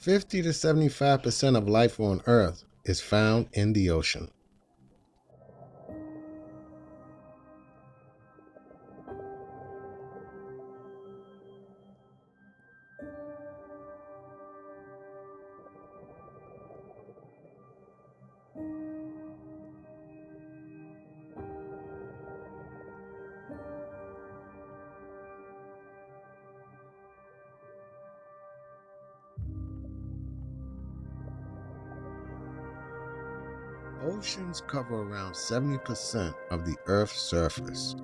50 to 75% of life on Earth is found in the ocean. Oceans cover around 70% of the Earth's surface.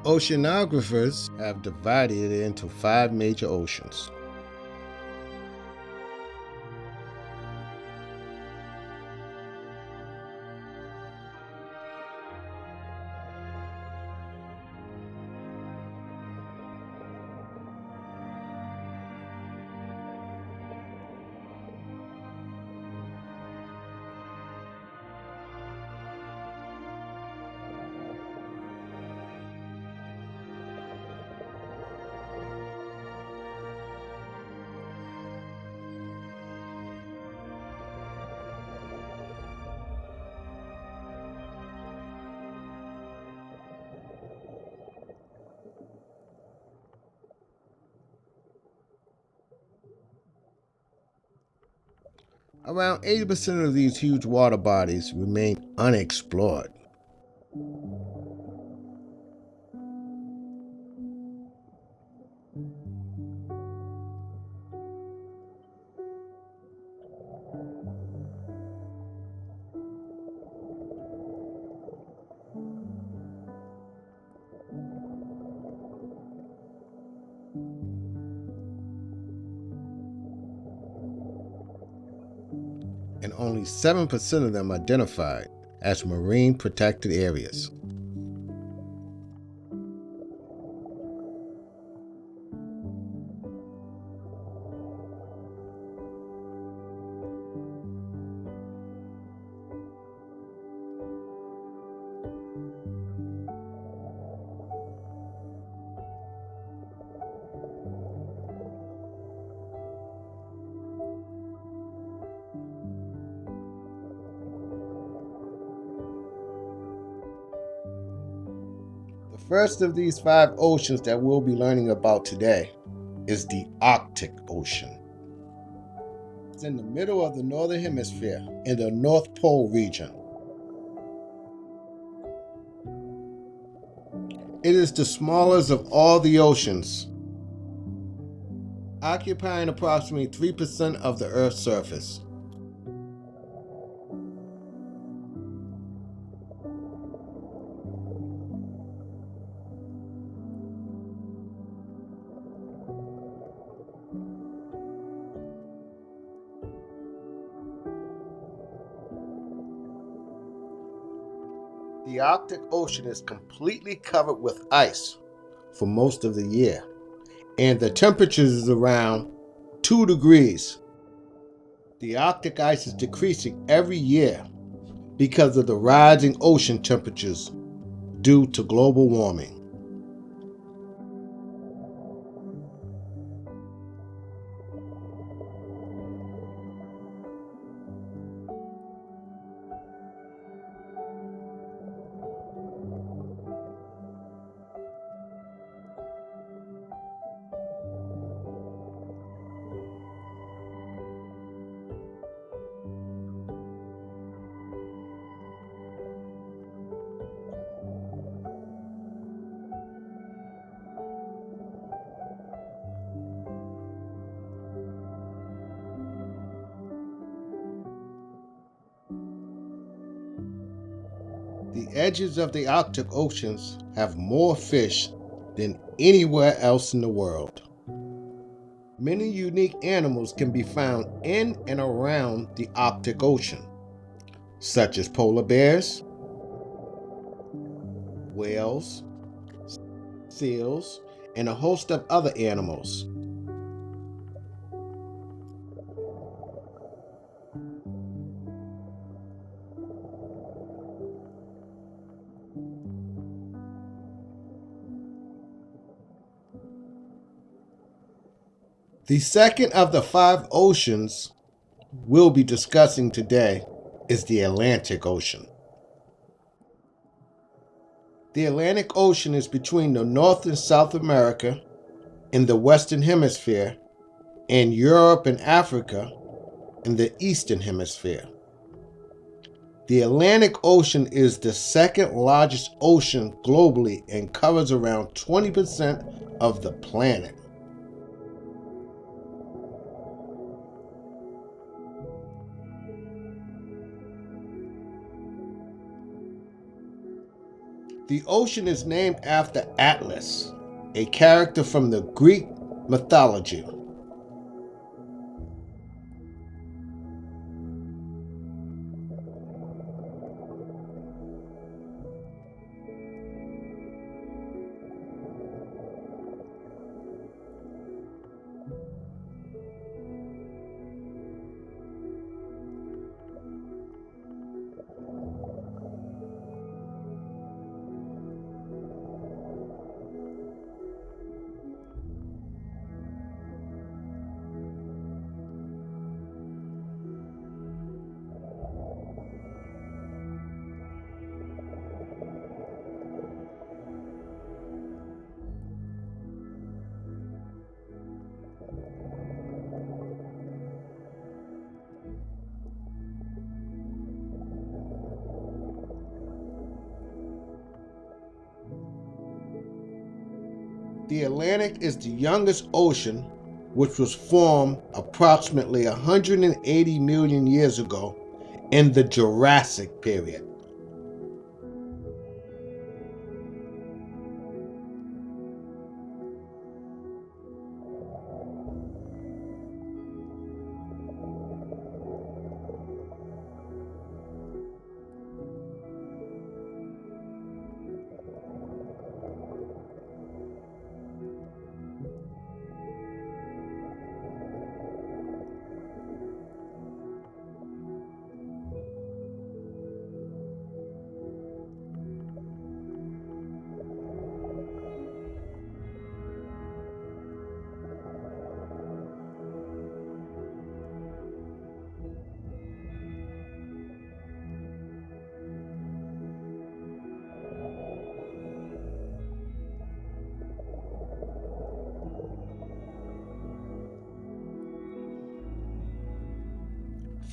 Oceanographers have divided it into 5 major oceans. Around 80% of these huge water bodies remain unexplored. And only 7% of them identified as marine protected areas. The first of these 5 oceans that we'll be learning about today is the Arctic Ocean. It's in the middle of the Northern Hemisphere in the North Pole region. It is the smallest of all the oceans, occupying approximately 3% of the Earth's surface. The Arctic Ocean is completely covered with ice for most of the year, and the temperature is around 2 degrees. The Arctic ice is decreasing every year because of the rising ocean temperatures due to global warming. The edges of the Arctic oceans have more fish than anywhere else in the world. Many unique animals can be found in and around the Arctic Ocean, such as polar bears, whales, seals, and a host of other animals. The second of the five oceans we'll be discussing today is the Atlantic Ocean. The Atlantic Ocean is between the North and South America in the Western Hemisphere and Europe and Africa in the Eastern Hemisphere. The Atlantic Ocean is the second largest ocean globally and covers around 20% of the planet. The ocean is named after Atlas, a character from the Greek mythology. The Atlantic is the youngest ocean, which was formed approximately 180 million years ago in the Jurassic period.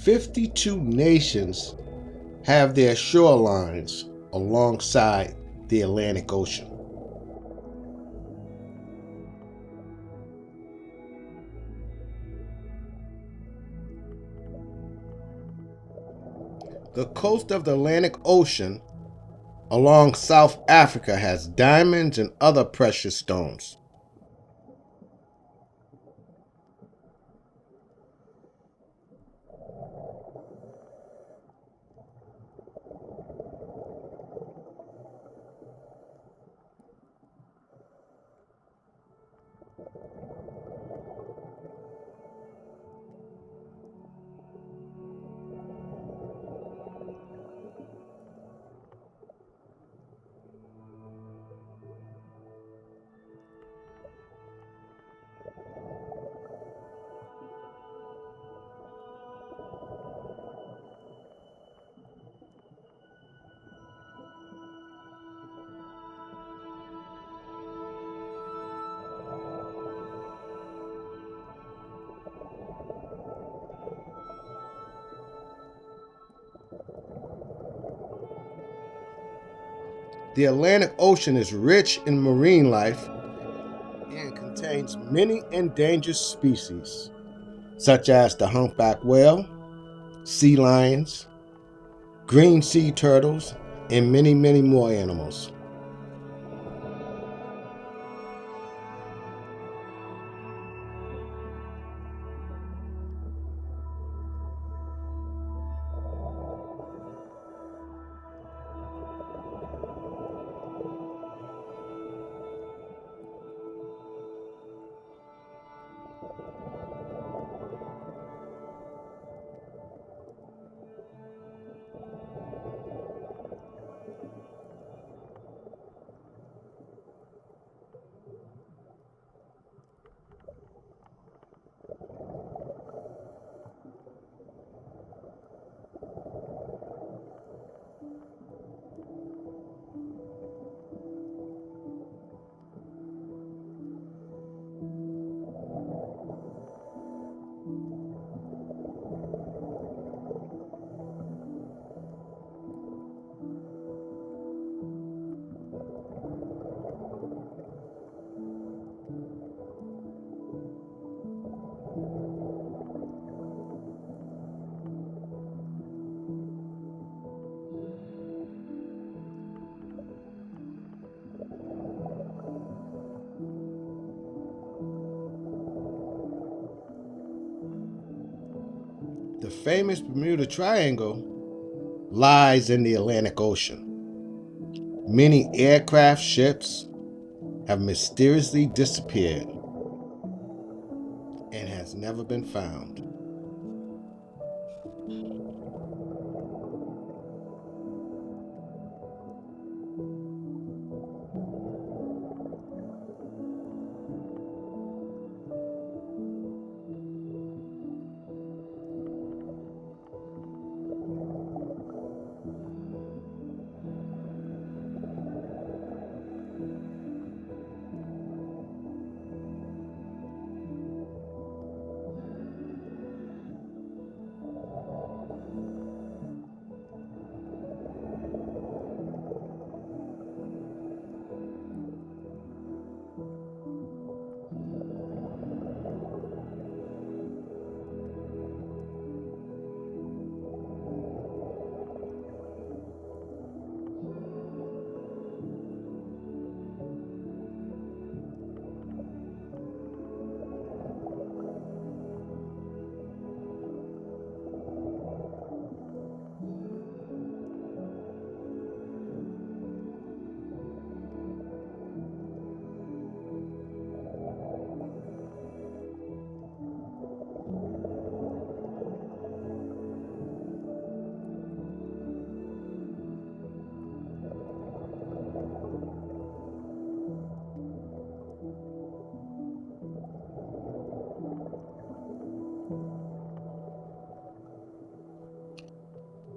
"52 nations have their shorelines alongside the Atlantic Ocean. The coast of the Atlantic Ocean along South Africa has diamonds and other precious stones. The Atlantic Ocean is rich in marine life and contains many endangered species, such as the humpback whale, sea lions, green sea turtles, and many, many more animals. famous Bermuda Triangle lies in the Atlantic Ocean. Many aircraft ships have mysteriously disappeared and has never been found.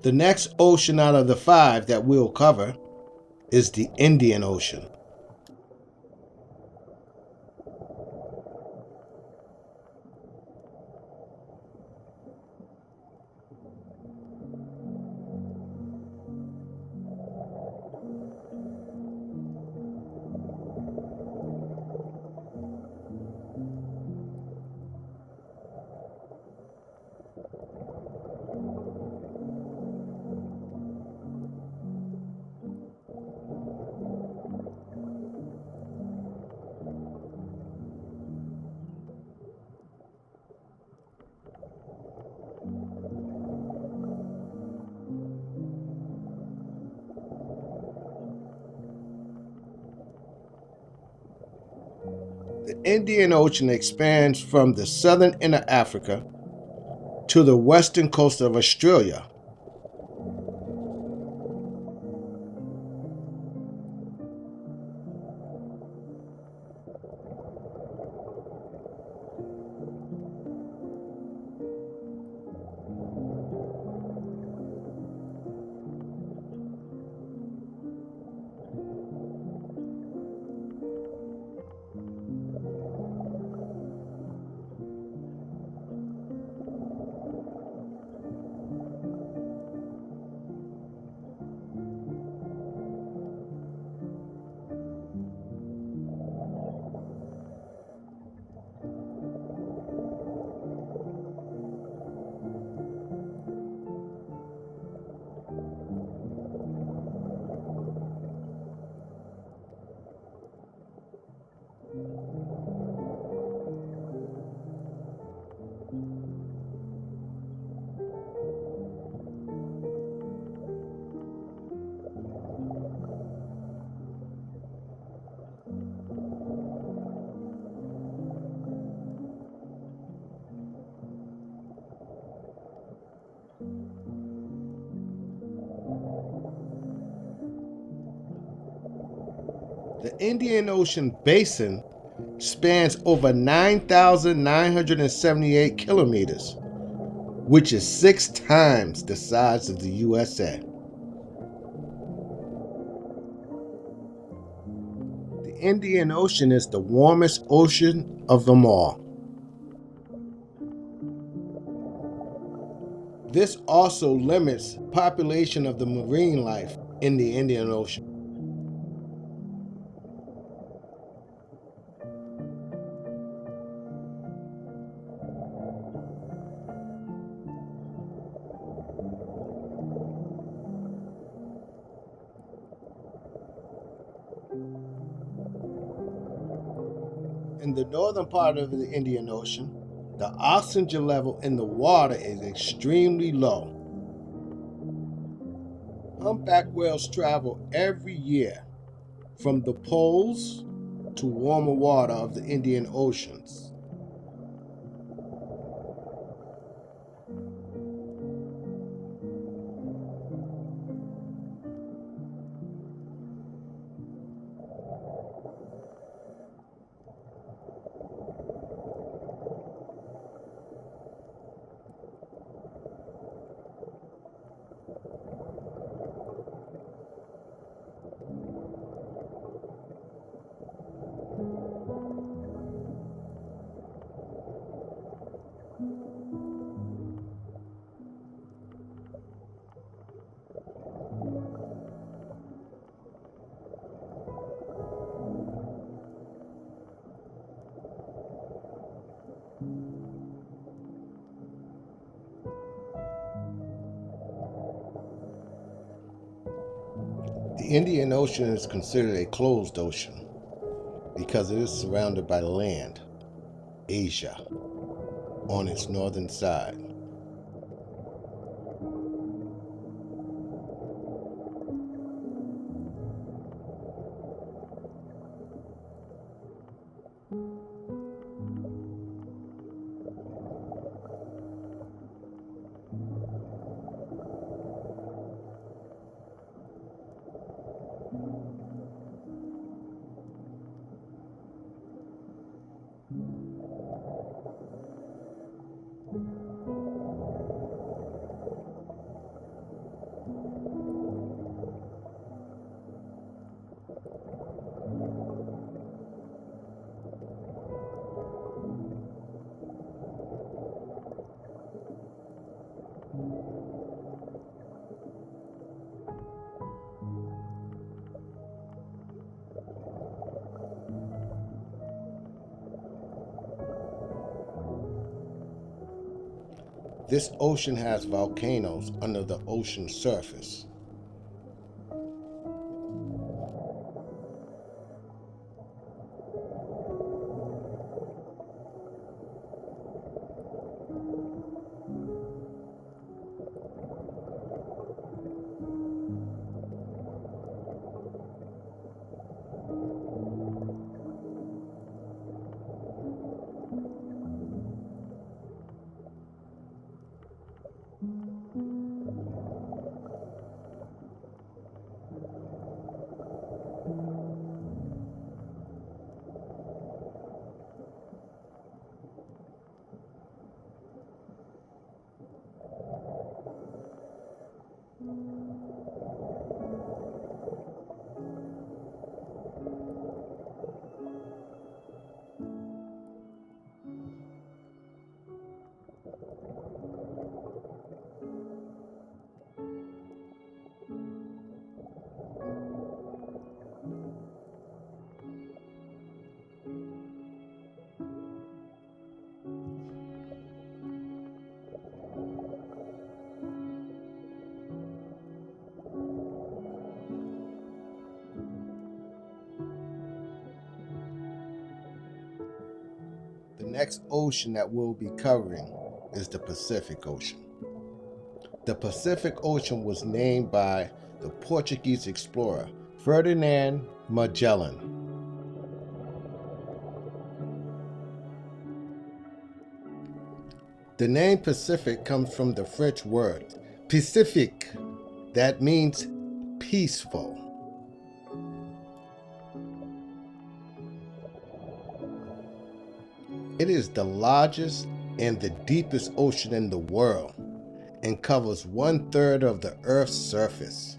The next ocean out of the 5 that we'll cover is the Indian Ocean. The Indian Ocean expands from the southern end of Africa to the western coast of Australia. The Indian Ocean basin spans over 9,978 kilometers, which is 6 times the size of the USA. The Indian Ocean is the warmest ocean of them all. This also limits population of the marine life in the Indian Ocean. In the northern part of the Indian Ocean, The oxygen level in the water is extremely low. Humpback whales travel every year from the poles to warmer water of the Indian Oceans. The Indian Ocean is considered a closed ocean because it is surrounded by land, Asia, on its northern side. This ocean has volcanoes under the ocean surface. The next ocean that we'll be covering is the Pacific Ocean. The Pacific Ocean was named by the Portuguese explorer Ferdinand Magellan. The name Pacific comes from the French word pacifique, that means peaceful. It is the largest and the deepest ocean in the world and covers 1/3 of the Earth's surface.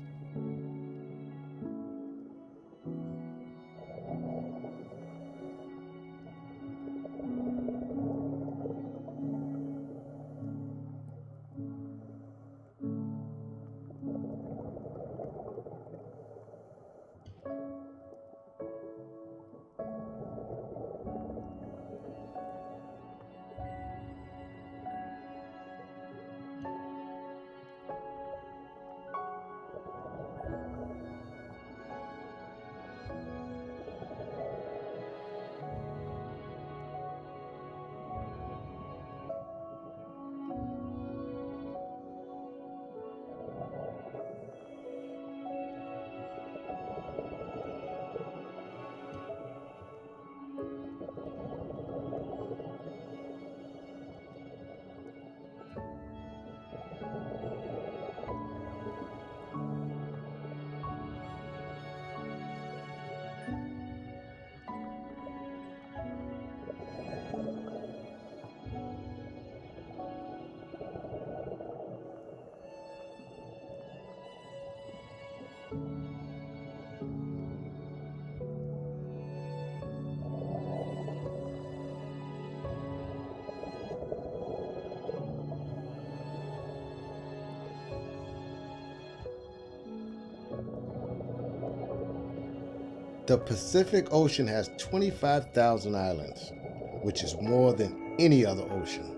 The Pacific Ocean has 25,000 islands, which is more than any other ocean.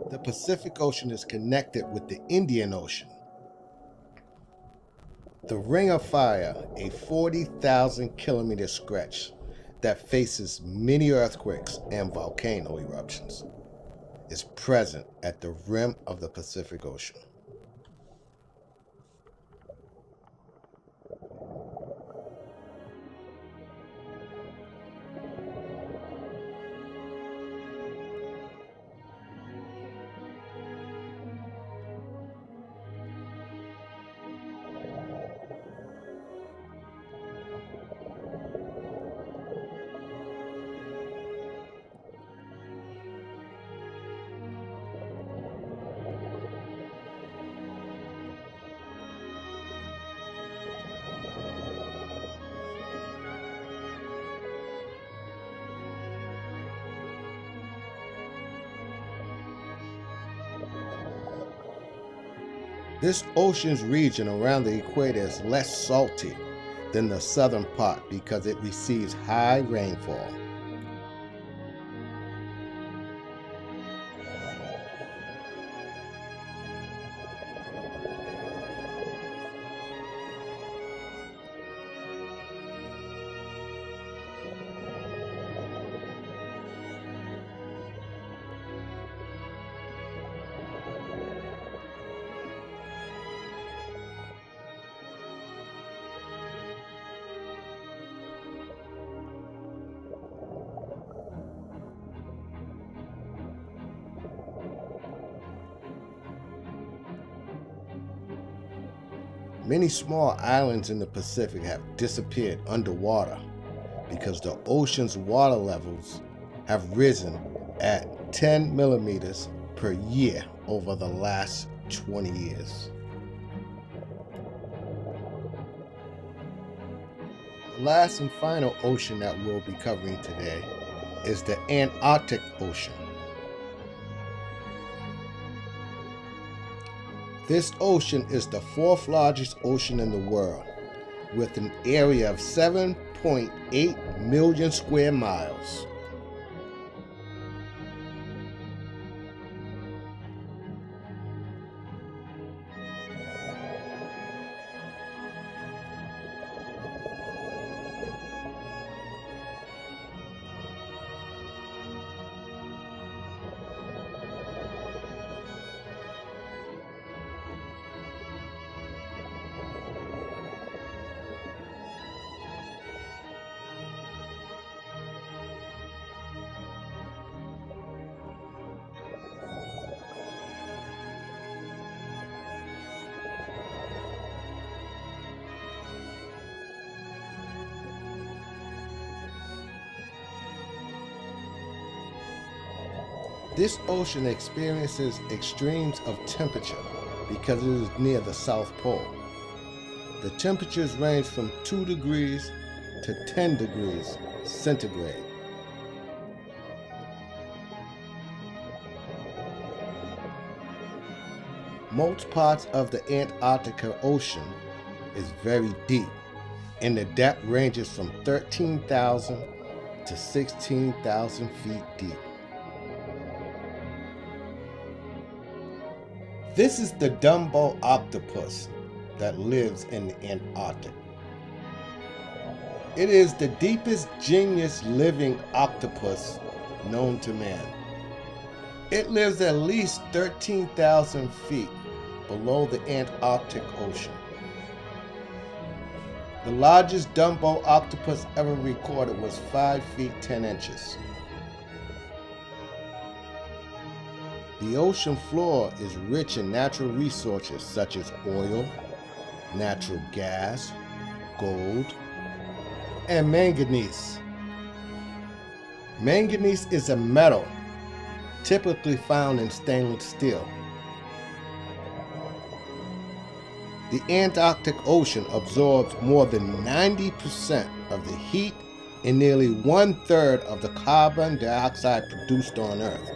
The Pacific Ocean is connected with the Indian Ocean. The Ring of Fire, a 40,000 kilometer stretch that faces many earthquakes and volcano eruptions, is present at the rim of the Pacific Ocean. This ocean's region around the equator is less salty than the southern part because it receives high rainfall. Many small islands in the Pacific have disappeared underwater because the ocean's water levels have risen at 10 millimeters per year over the last 20 years. The last and final ocean that we'll be covering today is the Antarctic Ocean. This ocean is the fourth largest ocean in the world, with an area of 7.8 million square miles. This ocean experiences extremes of temperature because it is near the South Pole. The temperatures range from 2 degrees to 10 degrees centigrade. Most parts of the Antarctica Ocean is very deep, and the depth ranges from 13,000 to 16,000 feet deep. This is the Dumbo octopus, that lives in the Antarctic. It is the deepest genius living octopus known to man. It lives at least 13,000 feet below the Antarctic Ocean. The largest Dumbo octopus ever recorded was 5 feet 10 inches. The ocean floor is rich in natural resources such as oil, natural gas, gold, and manganese. Manganese is a metal typically found in stainless steel. The Antarctic Ocean absorbs more than 90% of the heat and nearly 1/3 of the carbon dioxide produced on Earth.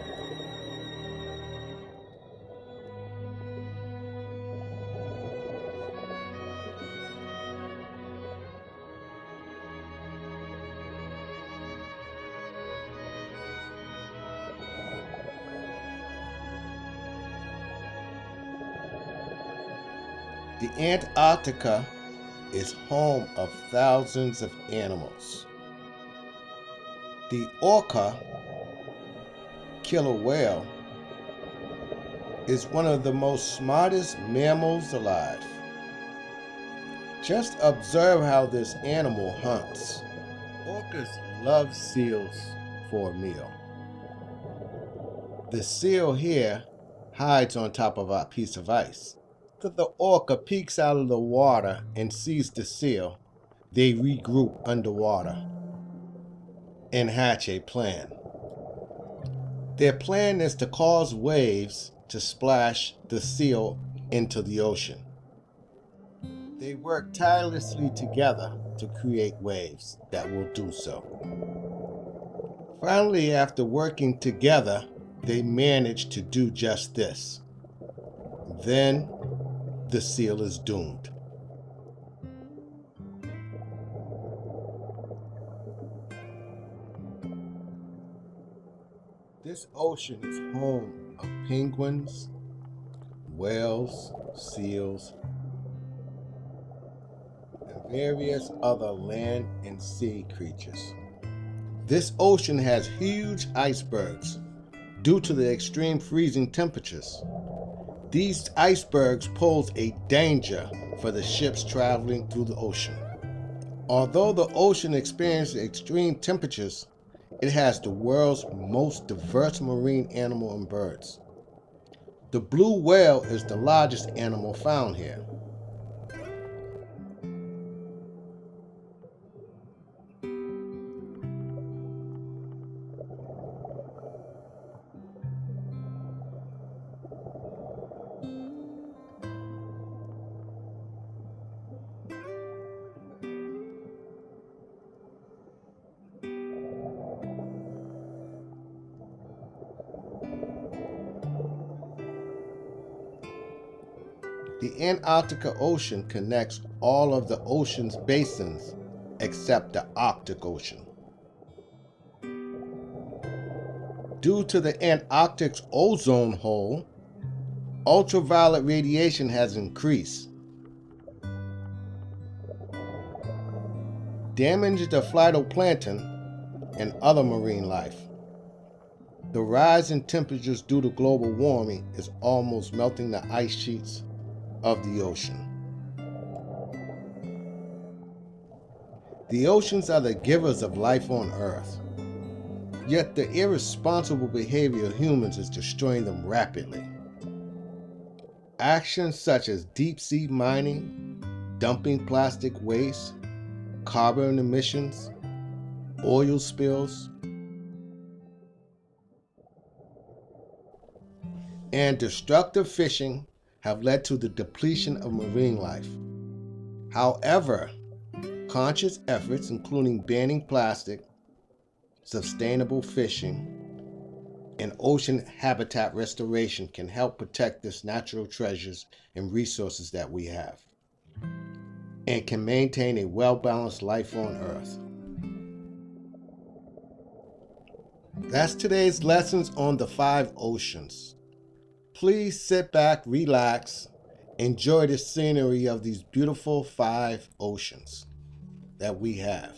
The Antarctica is home of thousands of animals. The orca killer whale is one of the most smartest mammals alive. Just observe how this animal hunts. Orcas love seals for a meal. The seal here hides on top of a piece of ice. After the orca peeks out of the water and sees the seal, they regroup underwater and hatch a plan. Their plan is to cause waves to splash the seal into the ocean. They work tirelessly together to create waves that will do so. Finally, after working together, they manage to do just this. Then the seal is doomed. This ocean is home of penguins, whales, seals, and various other land and sea creatures. This ocean has huge icebergs due to the extreme freezing temperatures. These icebergs pose a danger for the ships traveling through the ocean. Although the ocean experiences extreme temperatures, it has the world's most diverse marine animal and birds. The blue whale is the largest animal found here. The Antarctica Ocean connects all of the ocean's basins except the Arctic Ocean. Due to the Antarctic's ozone hole, ultraviolet radiation has increased, damaging the phytoplankton and other marine life. The rise in temperatures due to global warming is almost melting the ice sheets of the ocean. The oceans are the givers of life on Earth, yet the irresponsible behavior of humans is destroying them rapidly. Actions such as deep-sea mining, dumping plastic waste, carbon emissions, oil spills, and destructive fishing have led to the depletion of marine life. However, conscious efforts including banning plastic, sustainable fishing, and ocean habitat restoration can help protect this natural treasures and resources that we have, and can maintain a well-balanced life on Earth. That's today's lessons on the 5 oceans. Please sit back, relax, Enjoy the scenery of these beautiful 5 oceans that we have.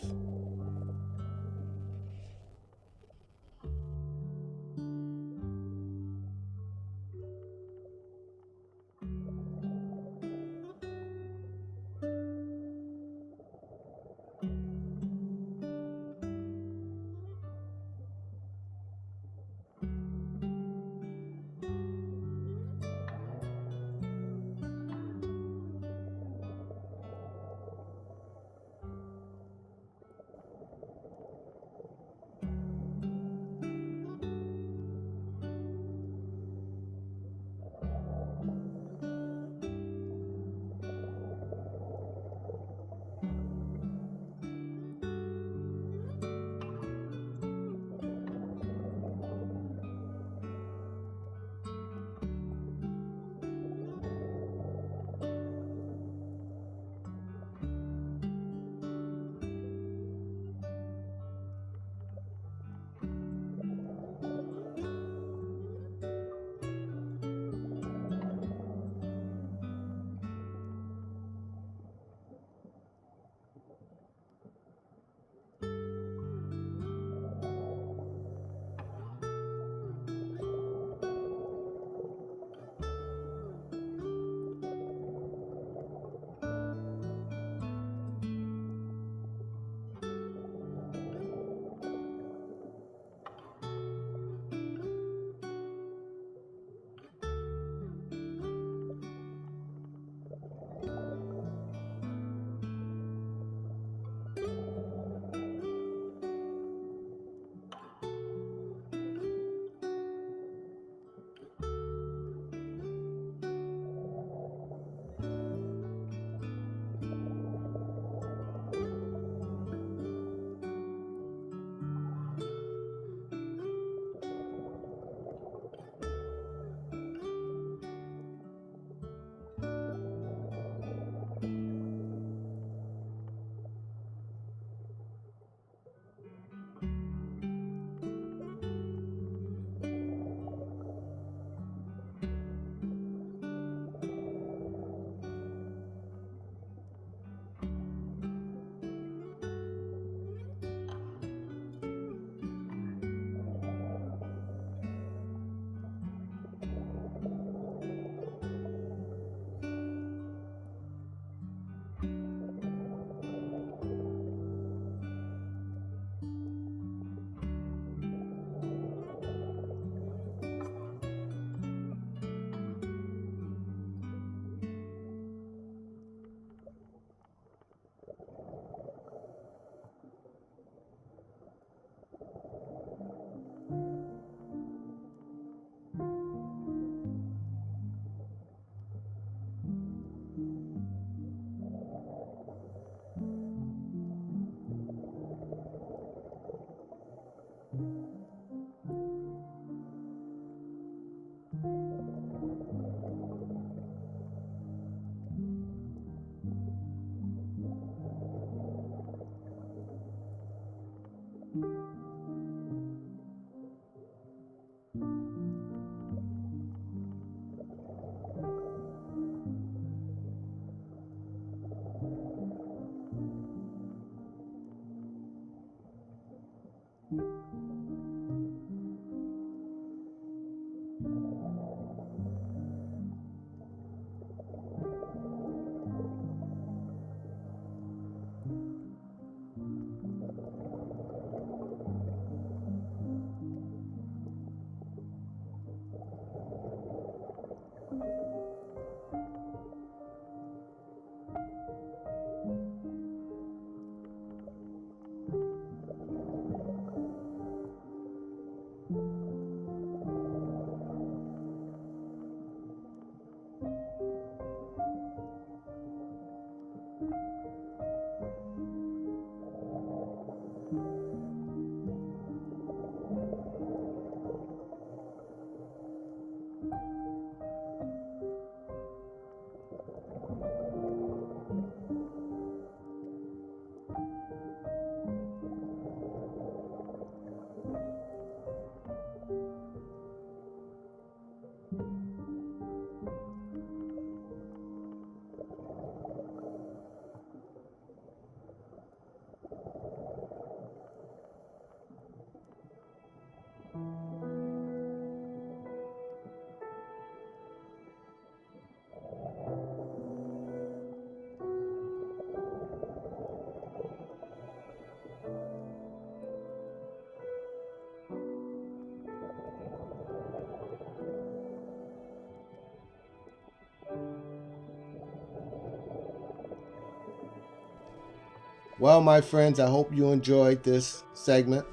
Well, my friends, I hope you enjoyed this segment.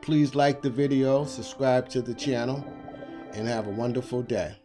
Please like the video, subscribe to the channel, and have a wonderful day.